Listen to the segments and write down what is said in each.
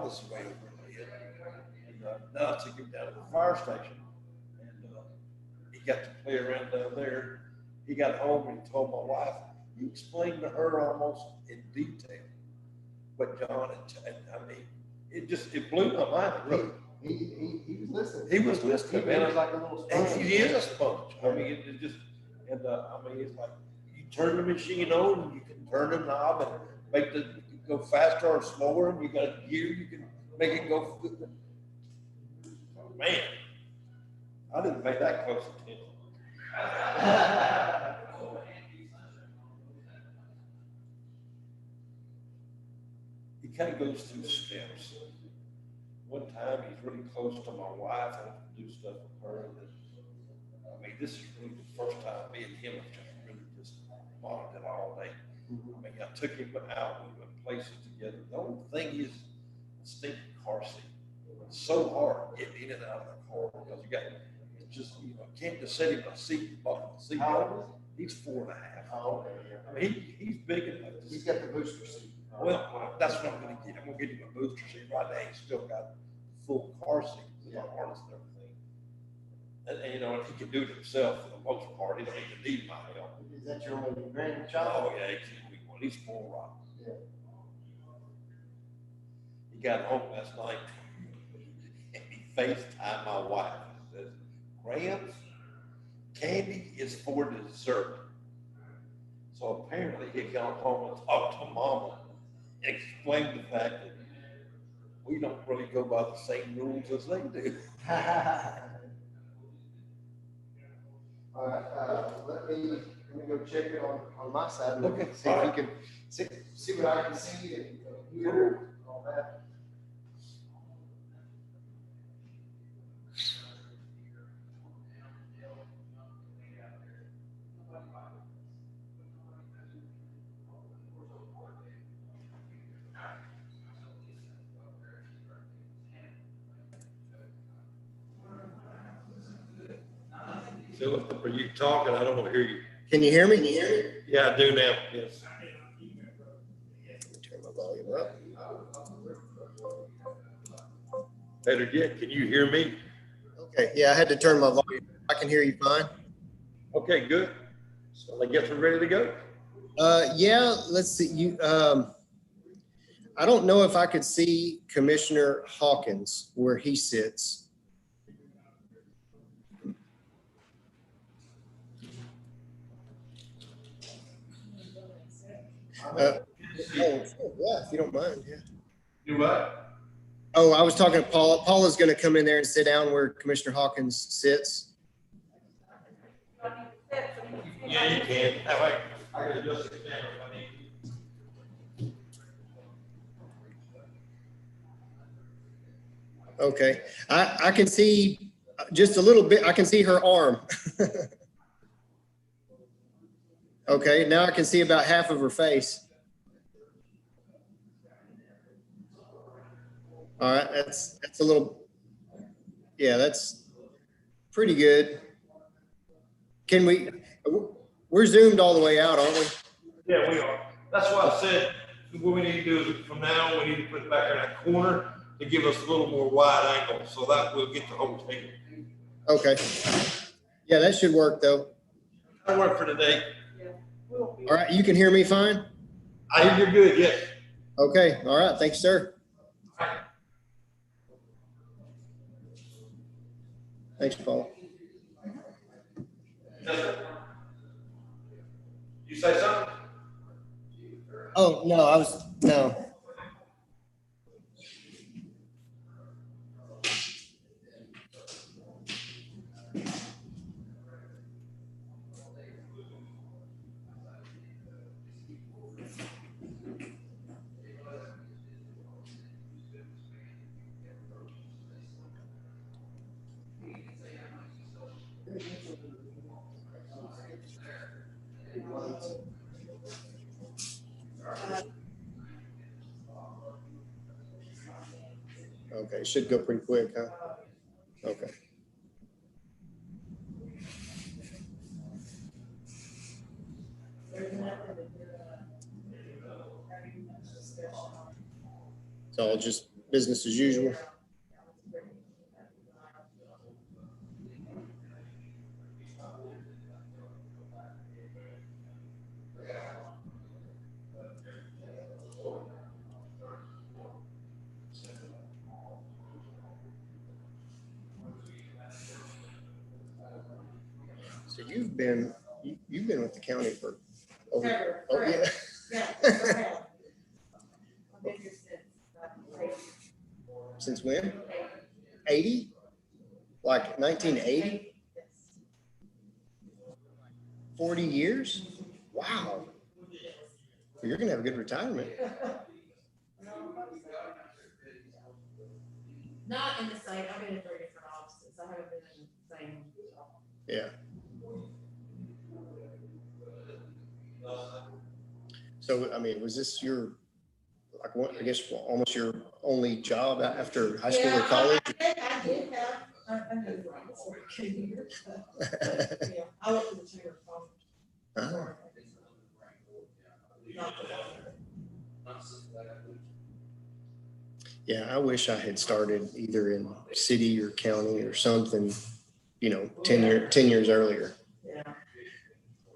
this way over my head. And now I took him down to the fire station, and he got to play around down there. He got home and told my wife. He explained to her almost in detail what John and I mean, it blew my mind. Really. He was listening. He was listening, man. He was like a little sponge. He is a sponge. I mean, it just, and I mean, it's like you turn the machine on, and you can turn the knob and make the go faster or slower, and you got a gear you can make it go. Man, I didn't pay that close attention. He kind of goes through steps. One time he's really close to my wife and I have to do stuff with her. And I mean, this is really the first time me and him have just bonded all day. I mean, I took him out, we went places together. The only thing is the stinking car seat. It's so hard getting in and out of the car because it's just, can't just sit him in a seat, buckle the seat. He's 4.5. Oh, I mean, he's big enough. He's got the booster seat. Well, that's what I'm going to get. I'm going to get him a booster seat. Right now, he's still got full car seat with the harness and everything. And he can do it himself for the most part. He don't even need my help. Is that your only grandchild? Oh, yeah, he's 4 rock. Yeah. He got home last night and he FaceTimed my wife and says, Grams, candy is for dessert. So apparently he got home and talked to Mama and explained the fact that we don't really go by the same rules as they do. All right, let me go check it on my side. Okay. See if we can see what I can see and hear and all that. Philip, are you talking? I don't want to hear you. Can you hear me? Yeah, I do now. Yes. Turn my volume up. Better yet, can you hear me? Okay, yeah, I had to turn my volume. I can hear you fine. Okay, good. So I guess we're ready to go. Yeah, let's see. I don't know if I could see Commissioner Hawkins where he sits. Yeah, if you don't mind, yeah. You what? Oh, I was talking to Paula. Paula's going to come in there and sit down where Commissioner Hawkins sits. Yeah, you can. That way, I can adjust the camera if I need. Okay, I can see just a little bit. I can see her arm. Okay, now I can see about half of her face. All right, that's a little, yeah, that's pretty good. Can we're zoomed all the way out, aren't we? Yeah, we are. That's why I said what we need to do is from now on, we need to put it back in that corner to give us a little more wide angle so that we'll get the whole table. Okay. Yeah, that should work though. That'll work for today. All right, you can hear me fine? I hear you're good, yes. Okay, all right, thanks, sir. Thanks, Paul. You say something? Oh, no. Okay, it should go pretty quick, huh? Okay. So I'll just business as usual. So you've been with the county for over, Forever, oh, yeah. Yeah, forever. I've been here Since when? 80? Like 1980? Yes. 40 years? Wow. Well, you're gonna have a good retirement. Not in the same, I've been in 3 different offices, I haven't been in the same. Yeah. So, I mean, was this your, like, what, I guess, almost your only job after high school or Yeah, college? I did have, I knew right before I came here. Yeah, I worked in the chamber of commerce. Ah. Not the one. Yeah, I wish I had started either in city or county or something, 10 years earlier. Yeah.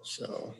So,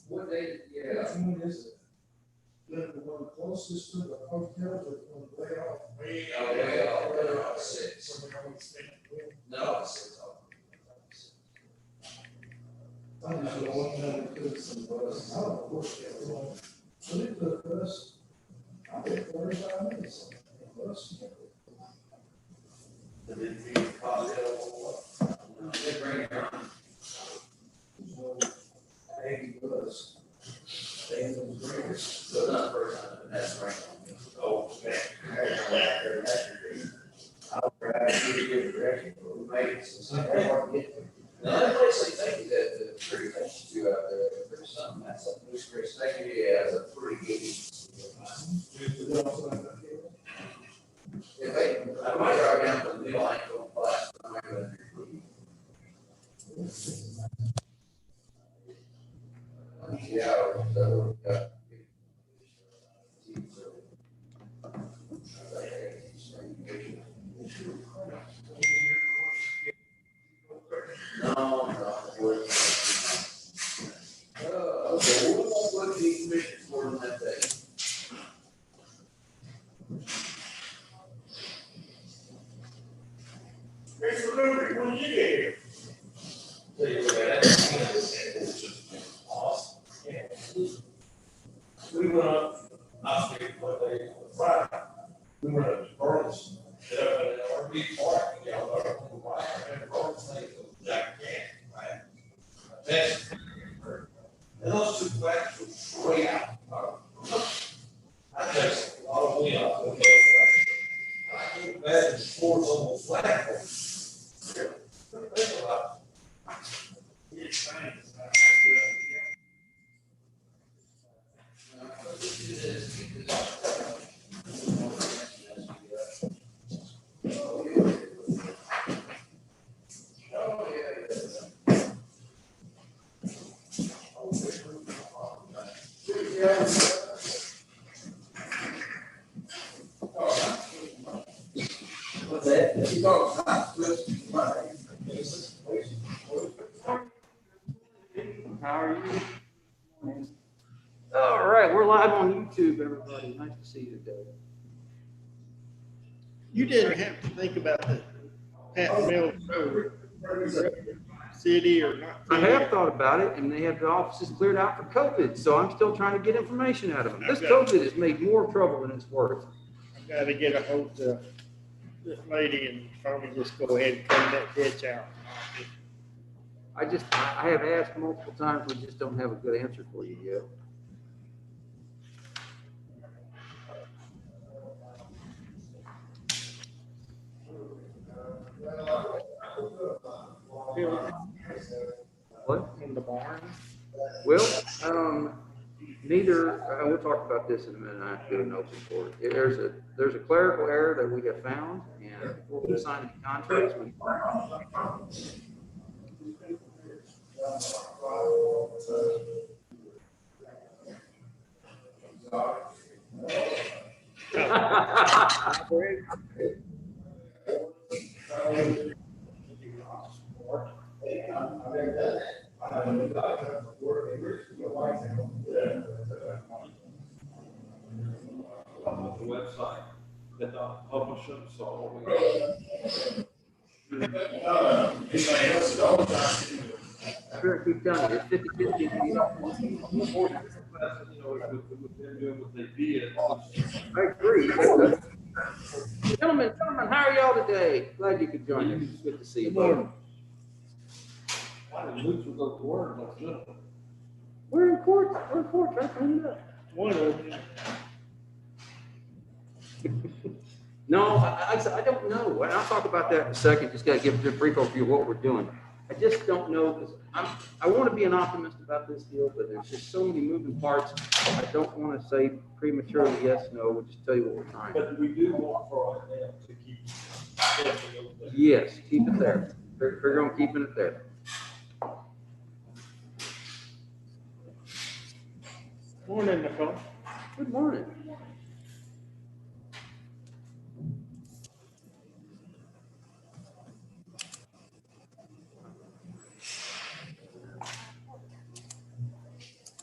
What day, yeah. Which one is it? The one closest to the hotel or the one way off? Way off, 6. No, 6. I'm just the one that took some bus. I don't know where they were. So they took us, I think 45 minutes. Bus. They didn't feed the hotel. They bring it on. So, 80 bus. They was great. So not first time, that's right. Oh, man. I'll try to get a direction, but we made it. So it's hard to get there. Now, that place, I think that the tree takes you out there, there's something, that's a Moose Creek Station, yeah, it's a pretty good. If I might drive down to the new line, go class, I might go there. Yeah, so, no. Okay, we'll look at the commission for that day. Ruby, when you get here? So you look at that, it's just awesome. Yeah. We went up, I think, one day, Friday, we went up to Burles, set up at an RV park, and y'all got a little wire, and Burles thing, Jack Can, right? That's, and those two flags were way out. I just, a lot of wind, okay. I came back and sports on the flag. Think about it. It's fine. What's that? You talk about How are you? All right, we're live on YouTube, everybody. Nice to see you today. You didn't have to think about the Pat Mills Road, city or not. I have thought about it, and they have the offices cleared out for COVID, so I'm still trying to get information out of them. This COVID has made more trouble than it's worth. I've got to get a hold of this lady and probably just go ahead and clean that ditch out. I have asked multiple times, we just don't have a good answer for you yet. What? In the barn. Well, we'll talk about this in a minute. I have to get an open for it. There's a clerical error that we have found, and before we sign any contracts, we. The website, that the publisher, so we. I better keep telling you, it's 50-50. You know, with them doing what they did. I agree. Gentlemen, how are y'all today? Glad you could join us. It's good to see you. Both. Why did Luke go to work? That's good. We're in court, trying to clean it up. One of them. No, I don't know. And I'll talk about that in a second. Just got to give a brief overview of what we're doing. I just don't know because I want to be an optimist about this deal, but there's just so many moving parts. I don't want to say prematurely yes, no. We'll just tell you what we're trying. But we do want for them to keep. Yes, keep it there. Figure on keeping it there. Morning, Nicole. Good morning.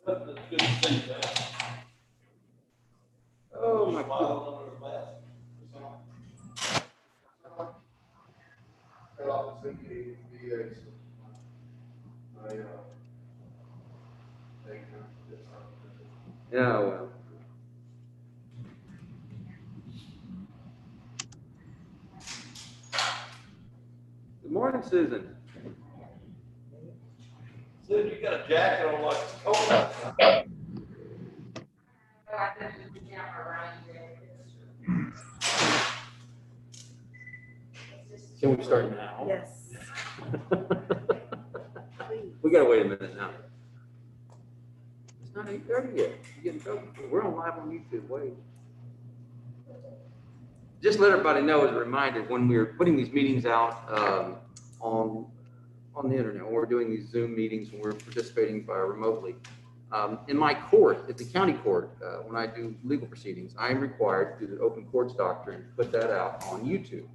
That's good to see you, man. Oh, my Smile God. under the mask. Yeah, well. Good morning, Susan. Dude, you got a jacket on like it's cold outside. Can we start now? Yes. We gotta wait a minute now. It's not 8:30 yet. You getting trouble? We're on live on YouTube. Wait. Just let everybody know as a reminder, when we're putting these meetings out on the internet, when we're doing these Zoom meetings, when we're participating remotely, in my court, at the county court, when I do legal proceedings, I am required to do the open courts doctrine, put that out on YouTube.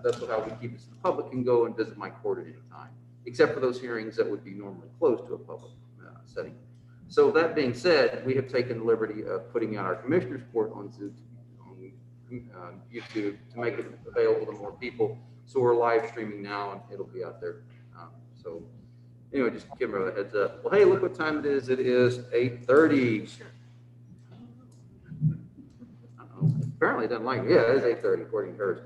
That's how we keep it so the public can go and visit my court at any time, except for those hearings that would be normally closed to a public setting. So that being said, we have taken the liberty of putting out our commissioner's court on Zoom, on YouTube to make it available to more people. So we're live streaming now and it'll be out there. So anyway, just give her a heads up. Well, hey, look what time it is. It is 8:30. Apparently it doesn't like it. Yeah, it is 8:30 according to hers.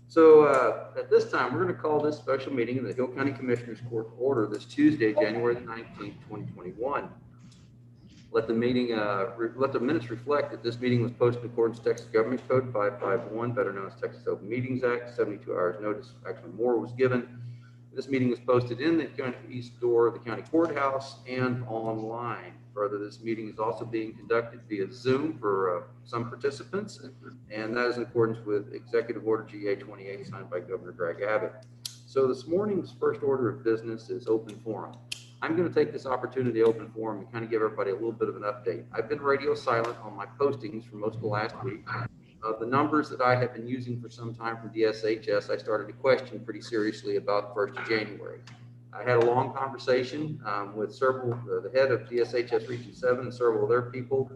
So at this time, we're going to call this special meeting in the Hill County Commissioners Court to order this Tuesday, January the 19th, 2021. Let the minutes reflect that this meeting was posted in accordance with Texas Government Code 551, better known as Texas Open Meetings Act. 72 hours notice, actually more was given. This meeting was posted in the county east door of the county courthouse and online. Further, this meeting is also being conducted via Zoom for some participants, and that is in accordance with Executive Order GA 28 signed by Governor Greg Abbott. So this morning's first order of business is open forum. I'm going to take this opportunity to open forum and kind of give everybody a little bit of an update. I've been radio silent on my postings for most of last week. The numbers that I have been using for some time from DSHS, I started to question pretty seriously about the 1st of January. I had a long conversation with the head of DSHS Region 7 and several of their people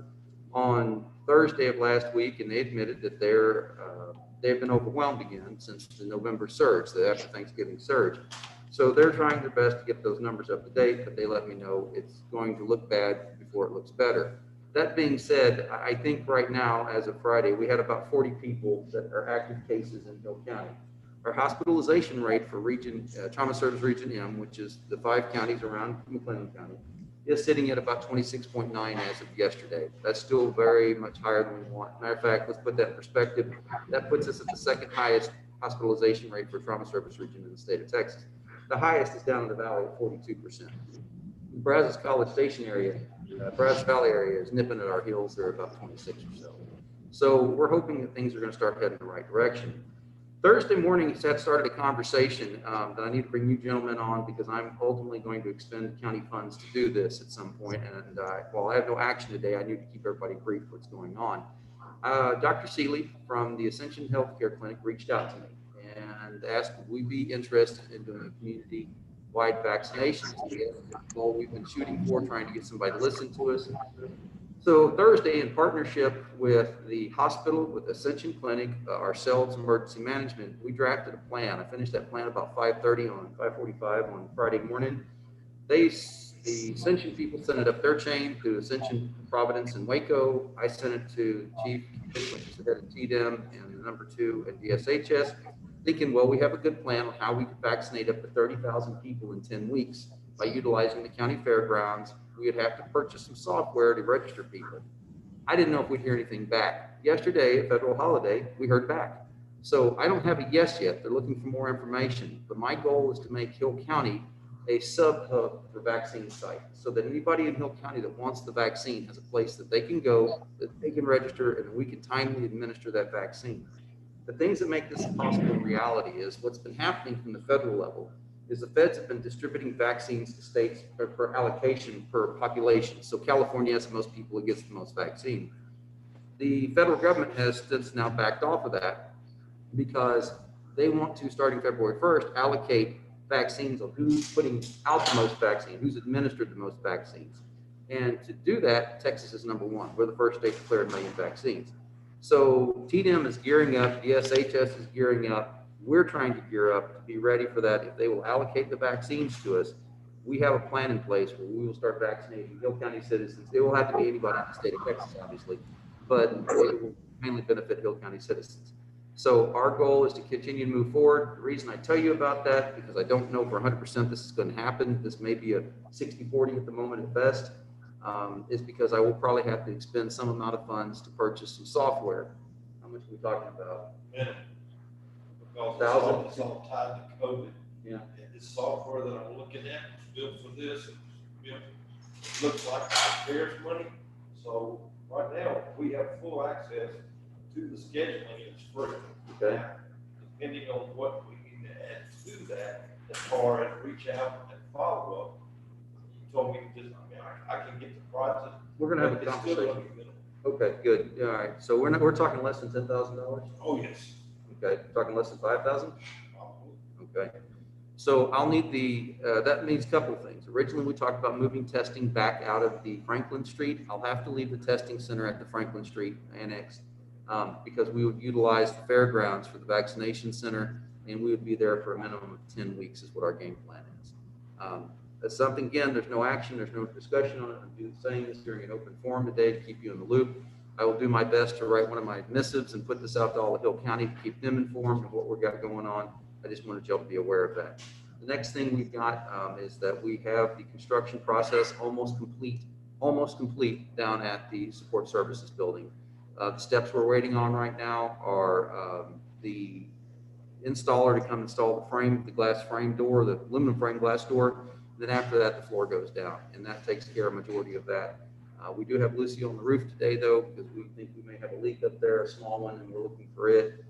on Thursday of last week, and they admitted that they've been overwhelmed again since the November surge, the after Thanksgiving surge. So they're trying their best to get those numbers up to date, but they let me know it's going to look bad before it looks better. That being said, I think right now, as of Friday, we had about 40 people that are active cases in Hill County. Our hospitalization rate for Trauma Service Region M, which is the 5 counties around McLennan County, is sitting at about 26.9 as of yesterday. That's still very much higher than we want. Matter of fact, let's put that in perspective. That puts us at the 2nd highest hospitalization rate for Trauma Service Region in the state of Texas. The highest is down in the valley at 42%. The Brazos College Station area, Brazos Valley area is nipping at our heels. They're about 26 or so. So we're hoping that things are going to start heading in the right direction. Thursday morning, he started a conversation that I need to bring you gentlemen on because I'm ultimately going to expend county funds to do this at some point. And while I have no action today, I need to keep everybody brief what's going on. Dr. Seeley from the Ascension Healthcare Clinic reached out to me and asked if we'd be interested in doing a community-wide vaccinations. Well, we've been shooting for trying to get somebody to listen to us. So Thursday, in partnership with the hospital, with Ascension Clinic, ourselves, emergency management, we drafted a plan. I finished that plan about 5:45 on Friday morning. The Ascension people sent it up their chain to Ascension, Providence, and Waco. I sent it to Chief, which is the head of TDEM, and the number 2 at DSHS, thinking, well, we have a good plan on how we could vaccinate up to 30,000 people in 10 weeks by utilizing the county fairgrounds. We would have to purchase some software to register people. I didn't know if we'd hear anything back. Yesterday, a federal holiday, we heard back. So I don't have a yes yet. They're looking for more information. But my goal is to make Hill County a sub-hub for vaccine site so that anybody in Hill County that wants the vaccine has a place that they can go, that they can register, and we can timely administer that vaccine. The things that make this possible in reality is what's been happening from the federal level is the feds have been distributing vaccines to states per allocation per population. So California has the most people, it gets the most vaccine. The federal government has since now backed off of that because they want to, starting February 1st, allocate vaccines on who's putting out the most vaccine, who's administered the most vaccines. And to do that, Texas is number 1. We're the first state to declare 1 million vaccines. So TDEM is gearing up, DSHS is gearing up. We're trying to gear up to be ready for that. If they will allocate the vaccines to us, we have a plan in place where we will start vaccinating Hill County citizens. It will have to be anybody in the state of Texas, obviously, but it will mainly benefit Hill County citizens. So our goal is to continue to move forward. The reason I tell you about that, because I don't know for 100% this is going to happen. This may be a 60-40 at the moment at best, is because I will probably have to expend some amount of funds to purchase some software. How much are we talking about? Minimum. Because $1,000? it's all tied to COVID. Yeah. And this software that I'm looking at was built for this, it looks like there's money. So right now, we have full access to the scheduling, it's free. Okay. Now, depending on what we need to add to that, as far as reach out and follow up, you told me just, I can get the prices. We're going to have a but it's still conversation. gonna be minimal. Okay, good. All right. So we're talking less than $10,000? Oh, yes. Okay, talking less than 5,000? Okay. So I'll need that means a couple of things. Originally, we talked about moving testing back out of the Franklin Street. I'll have to leave the testing center at the Franklin Street annex because we would utilize the fairgrounds for the vaccination center. and we would be there for a minimum of 10 weeks is what our game plan is. That's something, again, there's no action, there's no discussion on it. I'm saying this during an open forum today to keep you in the loop. I will do my best to write one of my missives and put this out to all of Hill County to keep them informed of what we've got going on. I just wanted y'all to be aware of that. The next thing we've got is that we have the construction process almost complete down at the support services building. The steps we're waiting on right now are the installer to come install the frame, the glass frame door, the aluminum frame glass door. Then after that, the floor goes down, and that takes care of majority of that. We do have Lucy on the roof today, though, because we think we may have a leak up there, a small one, and we're looking for it,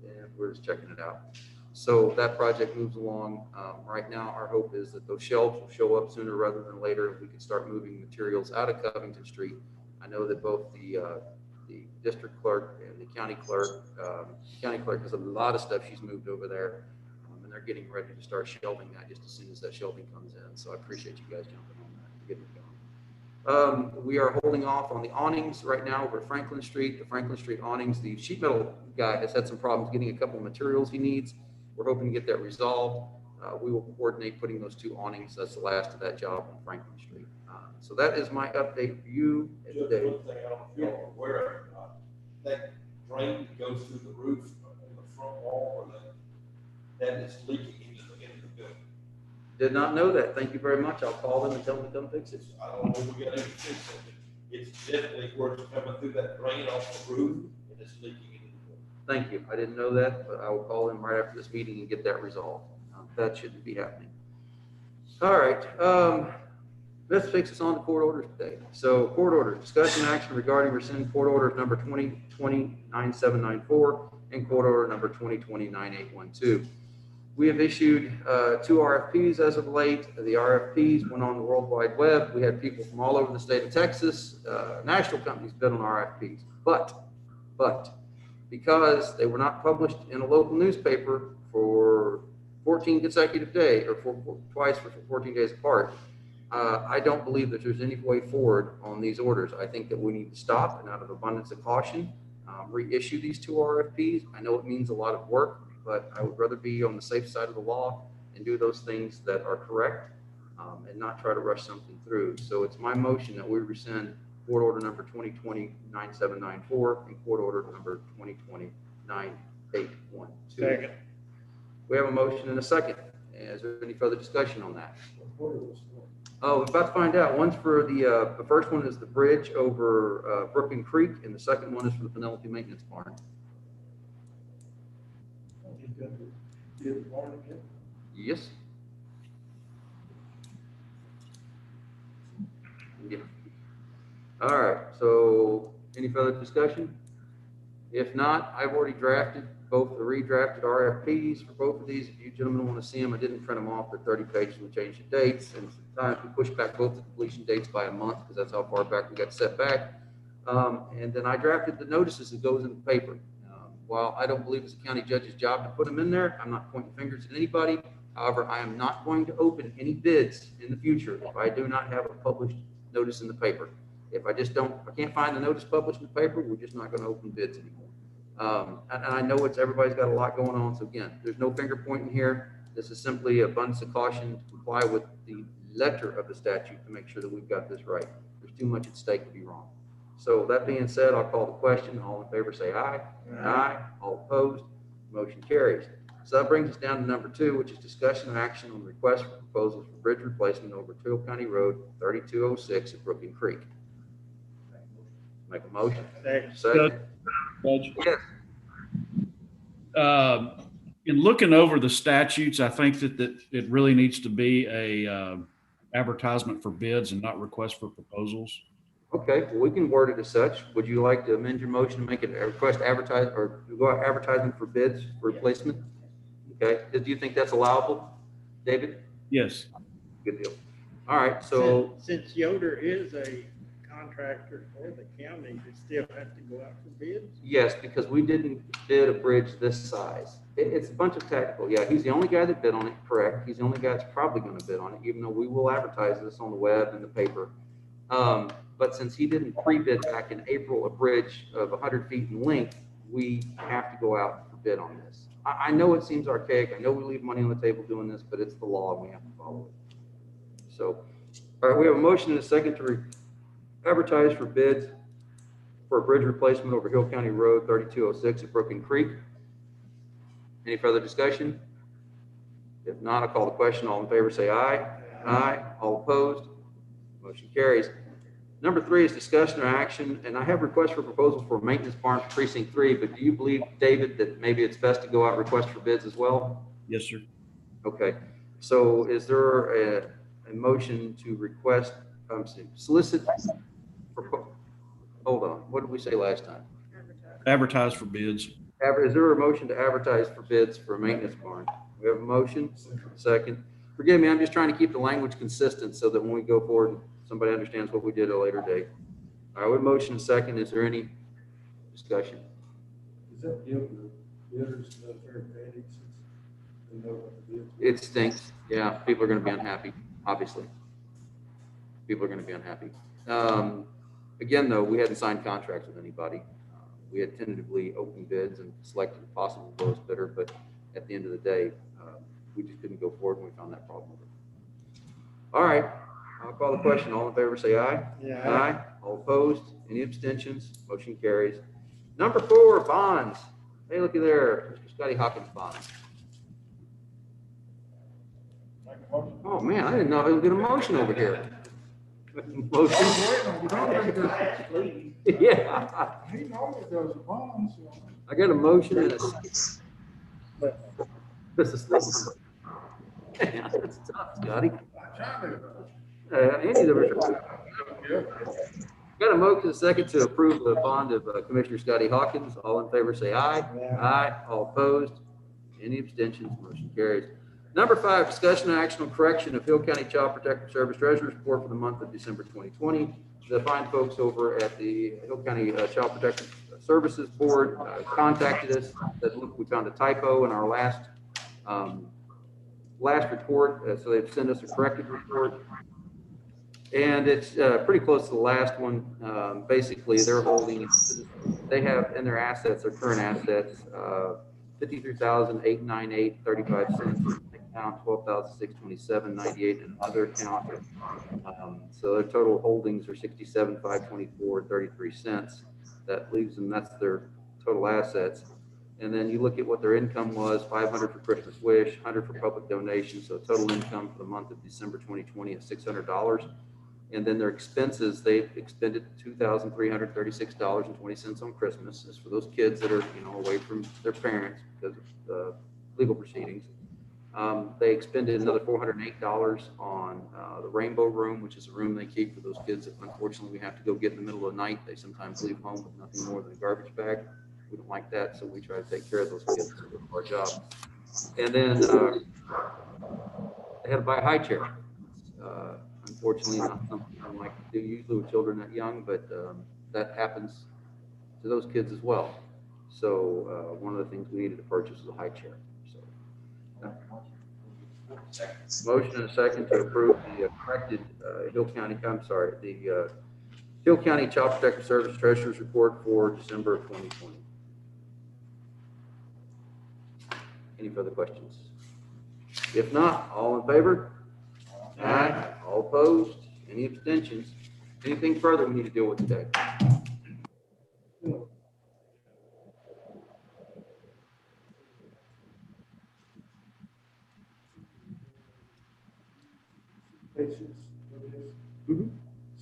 and we're just checking it out. So that project moves along. Right now, our hope is that those shelves will show up sooner rather than later, and we can start moving materials out of Covington Street. I know that both the district clerk and the county clerk has a lot of stuff she's moved over there, and they're getting ready to start shelving that just as soon as that shelving comes in. So I appreciate you guys jumping on that, getting it going. We are holding off on the awnings right now over at Franklin Street. The Franklin Street awnings, the sheet metal guy has had some problems getting a couple of materials he needs. We're hoping to get that resolved. We will coordinate putting those 2 awnings. That's the last of that job on Franklin Street. So that is my update for you Just today. one thing, I don't know if y'all are aware of, that drain that goes through the roof in the front wall, or that is leaking into the building. Did not know that. Thank you very much. I'll call them and tell them to come fix it. I don't know if we got any fix it. It's definitely where it's coming through that drain off the roof, and it's leaking into the building. Thank you. I didn't know that, but I will call them right after this meeting and get that resolved. That shouldn't be happening. All right. This takes us on to court orders today. So court orders, discussion action regarding rescind court orders number 2020-9794 and court order number 2020-9812. We have issued 2 RFPs as of late. The RFPs went on the World Wide Web. We had people from all over the state of Texas, national companies bid on RFPs. But because they were not published in a local newspaper for 14 consecutive days, or twice for 14 days apart, I don't believe that there's any way forward on these orders. I think that we need to stop and, out of abundance of caution, reissue these 2 RFPs. I know it means a lot of work, but I would rather be on the safe side of the law and do those things that are correct, and not try to rush something through. So it's my motion that we rescind court order number 2020-9794 and court order number 2020-9812. Second. We have a motion and a second. Is there any further discussion on that? Oh, we're about to find out. One's for the first one is the bridge over Brooklyn Creek, and the second one is for the Penelope Maintenance Barn. Yes. Yeah. All right, so any further discussion? If not, I've already drafted both the redrafted RFPs for both of these. If you gentlemen want to see them, I didn't print them off. They're 30 pages. We changed the dates, and sometimes we push back both the completion dates by a month because that's how far back we got set back. And then I drafted the notices that goes in the paper. While I don't believe it's a county judge's job to put them in there, I'm not pointing fingers at anybody. However, I am not going to open any bids in the future if I do not have a published notice in the paper. If I can't find the notice published in the paper, we're just not going to open bids anymore. And I know everybody's got a lot going on. So again, there's no finger pointing here. This is simply abundance of caution to comply with the letter of the statute to make sure that we've got this right. There's too much at stake to be wrong. So that being said, I'll call the question. All in favor say aye. Aye. All opposed, motion carries. So that brings us down to number 2, which is discussion and action on the request for proposals for bridge replacement over Hill County Road 3206 at Brooklyn Creek. Make a motion. Second. Judge, Yes. in looking over the statutes, I think that it really needs to be a advertisement for bids and not request for proposals. Okay, well, we can word it as such. Would you like to amend your motion to make it a request advertise or go out advertisement for bids for replacement? Okay, do you think that's allowable, David? Yes. Good deal. All right, so Since Yoder is a contractor for the county, they still have to go out for bids? yes, because we didn't bid a bridge this size. It's a bunch of tactical. Yeah, he's the only guy that bid on it, correct. He's the only guy that's probably going to bid on it, even though we will advertise this on the web and the paper. But since he didn't pre-bid back in April a bridge of 100 feet in length, we have to go out for bid on this. I know it seems archaic. I know we leave money on the table doing this, but it's the law and we have to follow it. So, all right, we have a motion and a second to advertise for bids for a bridge replacement over Hill County Road 3206 at Broken Creek. Any further discussion? If not, I'll call the question. All in favor, say aye. Aye. All opposed? Motion carries. Number 3 is discussion or action, and I have requests for proposals for maintenance barn for precinct 3, but do you believe, David, that maybe it's best to go out request for bids as well? Yes, sir. Okay, so is there a motion to request, solicit, hold on, what did we say last time? Advertise for bids. Is there a motion to advertise for bids for a maintenance barn? We have a motion, second. Forgive me, I'm just trying to keep the language consistent so that when we go forward, somebody understands what we did at a later date. All right, with motion second, is there any discussion? Does that give the bidders no fair advantage since they know what the bids? It stinks. Yeah, people are going to be unhappy, obviously. People are going to be unhappy. Again, though, we hadn't signed contracts with anybody. We had tentatively opened bids and selected a possible lowest bidder, but at the end of the day, we just couldn't go forward when we found that problem. All right, I'll call the question. All in favor, say aye. Yeah. Aye. All opposed? Any abstentions? Motion carries. Number 4, bonds. Hey, looky there, Mr. Scotty Hawkins bonds. Oh, man, I didn't know I was going to motion over here. Motion. Yeah. He normally does the bonds. I got a motion and a second. This is man, that's tough, Scotty. Andy, got a motion and a second to approve the bond of Commissioner Scotty Hawkins. All in favor, say aye. Aye. All opposed? Any abstentions? Motion carries. Number 5, discussion and action on correction of Hill County Child Protective Service Treasurer's Report for the month of December 2020. The fine folks over at the Hill County Child Protective Services Board contacted us, said, look, we found a typo in our last report, so they've sent us a corrected report. And it's pretty close to the last one. Basically, they're holding, they have in their assets, their current assets, $53,898.35. Account 12,627.98 and other account. So their total holdings are 67,524.33 cents. That leaves them, that's their total assets. And then you look at what their income was, 500 for Christmas Wish, 100 for public donations. So total income for the month of December 2020 is $600. And then their expenses, they've expended $2,336.20 on Christmas. This is for those kids that are, away from their parents because of legal proceedings. They expended another $408 on the Rainbow Room, which is a room they keep for those kids that unfortunately we have to go get in the middle of the night. They sometimes leave home with nothing more than a garbage bag. We don't like that, so we try to take care of those kids. So it's our job. And then they had to buy a high chair. Unfortunately, not something I like to do usually with children that young, but that happens to those kids as well. So one of the things we needed to purchase was a high chair. Motion and a second to approve the corrected Hill County Child Protective Service Treasurer's Report for December of 2020. Any further questions? If not, all in favor? Aye. All opposed? Any abstentions? Anything further we need to deal with today?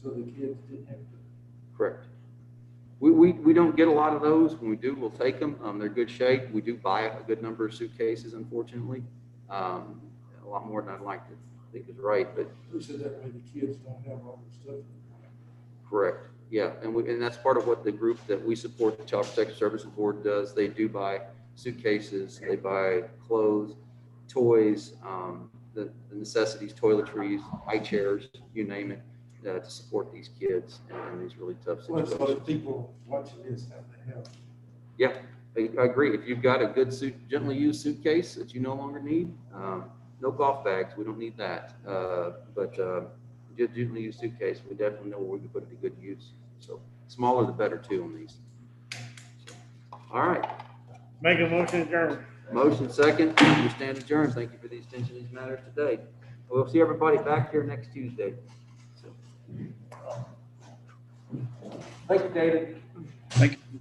So the kids didn't have to. Correct. We don't get a lot of those. When we do, we'll take them. They're good shape. We do buy a good number of suitcases, unfortunately. A lot more than I'd like to think is right, but. Who said that way the kids don't have all their stuff? Correct. Yeah, and that's part of what the group that we support, the Child Protective Services Board, does. They do buy suitcases, they buy clothes, toys, the necessities, toiletries, high chairs, you name it, to support these kids in these really tough Well, situations. so people watching this have to help. Yeah, I agree. If you've got a good gently used suitcase that you no longer need, no golf bags, we don't need that. But just gently used suitcase, we definitely know where we can put it to good use. So smaller the better too on these. So, all right. Make a motion, adjourn. Motion second, we stand adjourned. Thank you for the attention to these matters today. We'll see everybody back here next Tuesday. Thank you, David. Thank you.